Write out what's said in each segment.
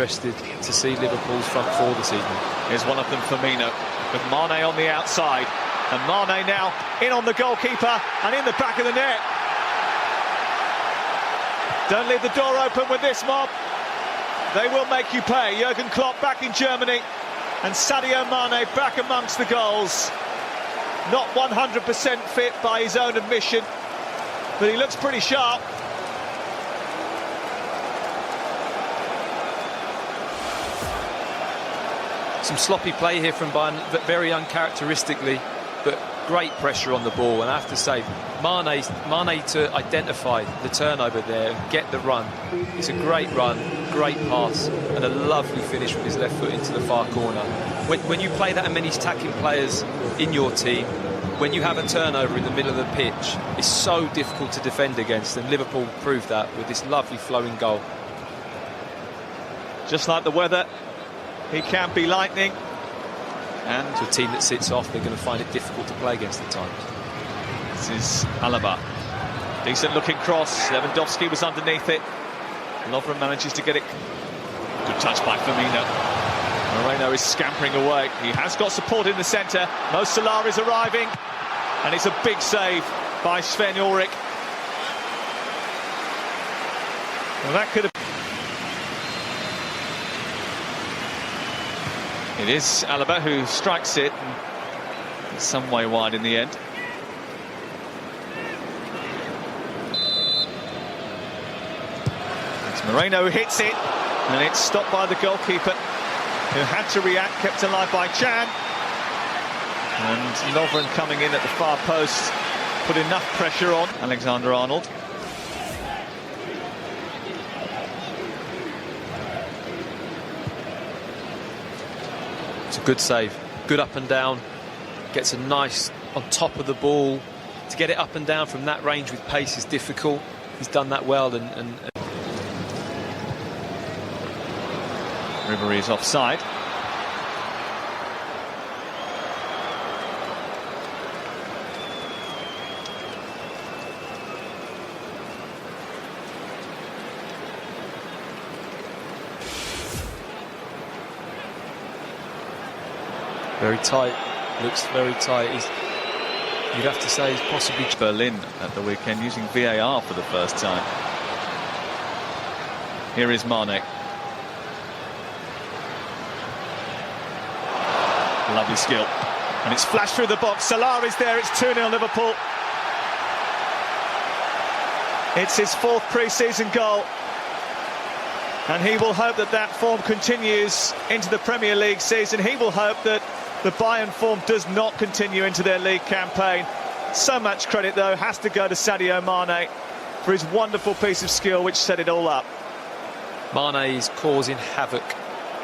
interested to see Liverpool's front four this evening. Here's one of them, Firmino, with Mane on the outside. And Mane now in on the goalkeeper and in the back of the net. Don't leave the door open with this mob. They will make you pay. Jurgen Klopp back in Germany and Sadio Mane back amongst the goals. Not 100% fit by his own admission, but he looks pretty sharp. Some sloppy play here from Bayern, but very uncharacteristically, but great pressure on the ball. And I have to say, Mane to identify the turnover there and get the run. It's a great run, great pass, and a lovely finish with his left foot into the far corner. When you play that many attacking players in your team, when you have a turnover in the middle of the pitch, it's so difficult to defend against, and Liverpool proved that with this lovely flowing goal. Just like the weather, he can be lightning. And to a team that sits off, they're going to find it difficult to play against at times. This is Alaba. Decent looking cross. Lewandowski was underneath it. Lovren manages to get it. Good touch by Firmino. Moreno is scampering away. He has got support in the centre. Mo Salah is arriving. And it's a big save by Sven Ulrich. Well, that could have... It is Alaba who strikes it. It's some way wide in the end. It's Moreno who hits it, and it's stopped by the goalkeeper, who had to react, kept alive by Chan. And Lovren coming in at the far post, put enough pressure on Alexander-Arnold. It's a good save, good up and down, gets a nice on top of the ball. To get it up and down from that range with pace is difficult. He's done that well. And Ribery is offside. Very tight, looks very tight. You'd have to say he's possibly... Berlin at the weekend using VAR for the first time. Here is Mane. Lovely skill. And it's flashed through the box. Salah is there. It's 2-0 Liverpool. It's his fourth pre-season goal. And he will hope that that form continues into the Premier League season. He will hope that the Bayern form does not continue into their league campaign. So much credit, though, has to go to Sadio Mane for his wonderful piece of skill which set it all up. Mane is causing havoc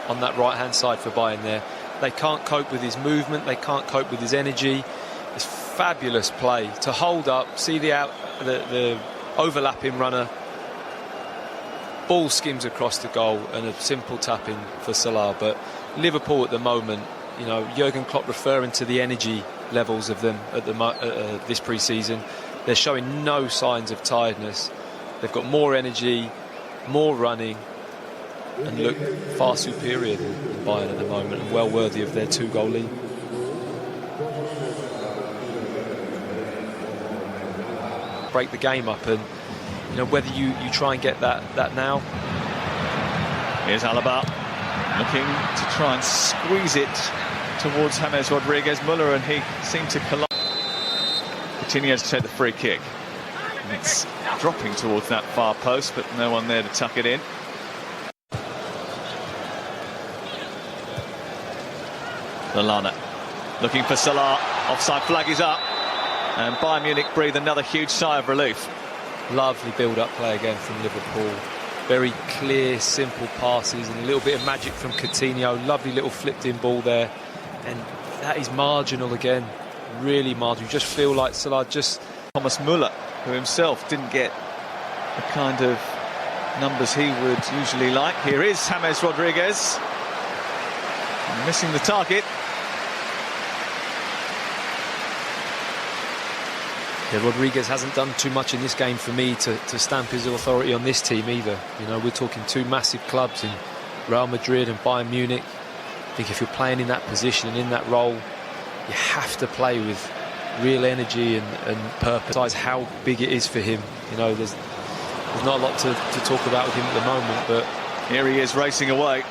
on that right-hand side for Bayern there. They can't cope with his movement, they can't cope with his energy. It's fabulous play to hold up, see the overlapping runner. Ball skims across the goal and a simple tap in for Salah. But Liverpool at the moment, you know, Jurgen Klopp referring to the energy levels of them at this pre-season. They're showing no signs of tiredness. They've got more energy, more running, and look far superior than Bayern at the moment, and well worthy of their 2-goal lead. Break the game up, and you know, whether you try and get that now. Here's Alaba looking to try and squeeze it towards James Rodriguez-Müller, and he seemed to collide. Coutinho's to take the free kick. And it's dropping towards that far post, but no one there to tuck it in. Lallana looking for Salah. Offside flag is up, and Bayern Munich breathe another huge sigh of relief. Lovely build-up play again from Liverpool. Very clear, simple passes, and a little bit of magic from Coutinho. Lovely little flipped-in ball there, and that is marginal again. Really marginal. You just feel like Salah just... Thomas Müller, who himself didn't get the kind of numbers he would usually like. Here is James Rodriguez. Missing the target. Yeah, Rodriguez hasn't done too much in this game for me to stamp his authority on this team either. You know, we're talking two massive clubs in Real Madrid and Bayern Munich. I think if you're playing in that position and in that role, you have to play with real energy and purpose. Besides how big it is for him, you know, there's not a lot to talk about with him at the moment, but here he is racing away.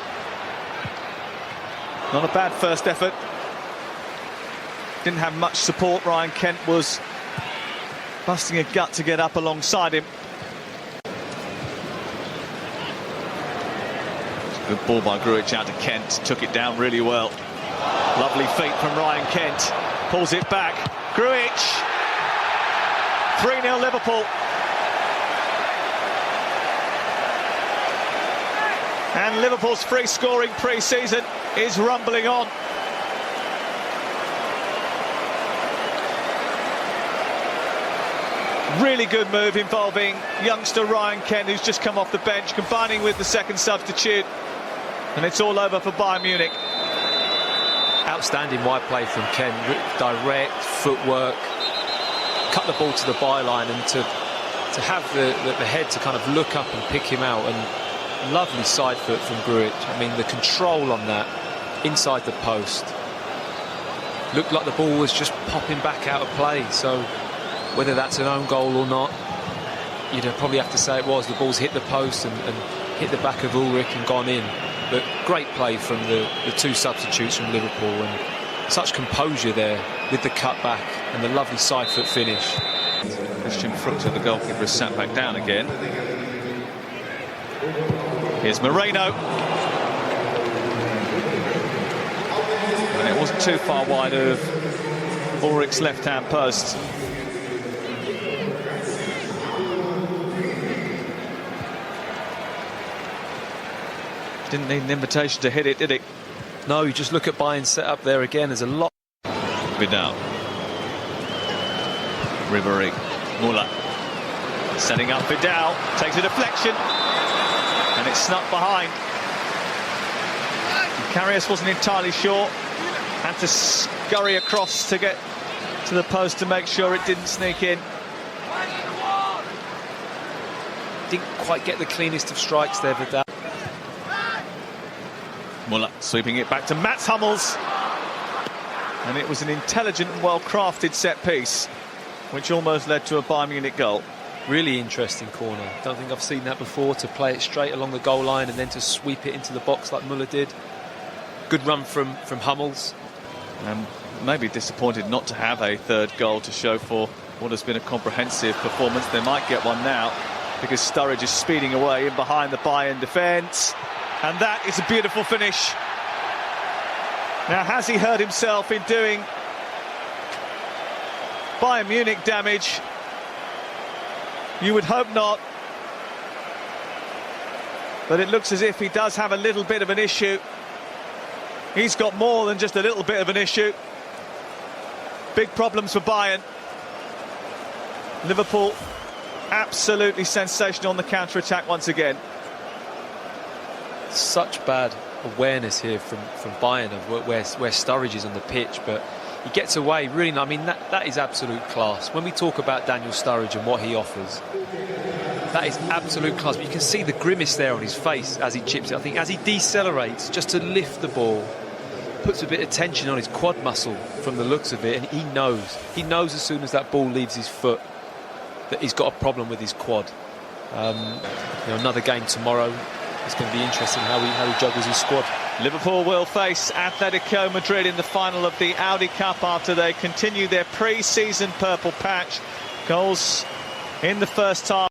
Not a bad first effort. Didn't have much support. Ryan Kent was busting a gut to get up alongside him. Good ball by Grujic out to Kent. Took it down really well. Lovely feet from Ryan Kent. Pulls it back. Grujic. 3-0 Liverpool. And Liverpool's free scoring pre-season is rumbling on. Really good move involving youngster Ryan Kent, who's just come off the bench, combining with the second substitute. And it's all over for Bayern Munich. Outstanding wide play from Kent. Direct footwork. Cut the ball to the byline, and to have the head to kind of look up and pick him out. And lovely side foot from Grujic. I mean, the control on that inside the post. Looked like the ball was just popping back out of play. So whether that's an own goal or not, you'd probably have to say it was. The ball's hit the post and hit the back of Ulrich and gone in. But great play from the two substitutes from Liverpool, and such composure there with the cutback and the lovely side foot finish. Christian Fruchter, the goalkeeper, is sat back down again. Here's Moreno. And it wasn't too far wide of Ulrich's left-hand post. Didn't need an invitation to hit it, did it? No, you just look at Bayern's set up there again. There's a lot. Vidal. Ribéry. Muller. Setting up Vidal. Takes a deflection. And it's snuck behind. Karius wasn't entirely sure. Had to scurry across to get to the post to make sure it didn't sneak in. Didn't quite get the cleanest of strikes there, Vidal. Muller sweeping it back to Mats Hummels. And it was an intelligent and well-crafted set piece, which almost led to a Bayern Munich goal. Really interesting corner. Don't think I've seen that before, to play it straight along the goal line and then to sweep it into the box like Muller did. Good run from Hummels. And maybe disappointed not to have a third goal to show for what has been a comprehensive performance. They might get one now, because Sturridge is speeding away in behind the Bayern defence. And that is a beautiful finish. Now, has he hurt himself in doing Bayern Munich damage? You would hope not. But it looks as if he does have a little bit of an issue. He's got more than just a little bit of an issue. Big problems for Bayern. Liverpool absolutely sensational on the counter-attack once again. Such bad awareness here from Bayern of where Sturridge is on the pitch, but he gets away really. I mean, that is absolute class. When we talk about Daniel Sturridge and what he offers, that is absolute class. But you can see the grimace there on his face as he chips it. I think as he decelerates just to lift the ball, puts a bit of tension on his quad muscle from the looks of it, and he knows as soon as that ball leaves his foot that he's got a problem with his quad. Another game tomorrow. It's going to be interesting how he juggles his squad. Liverpool will face Atletico Madrid in the final of the Audi Cup after they continue their pre-season purple patch. Goals in the first half.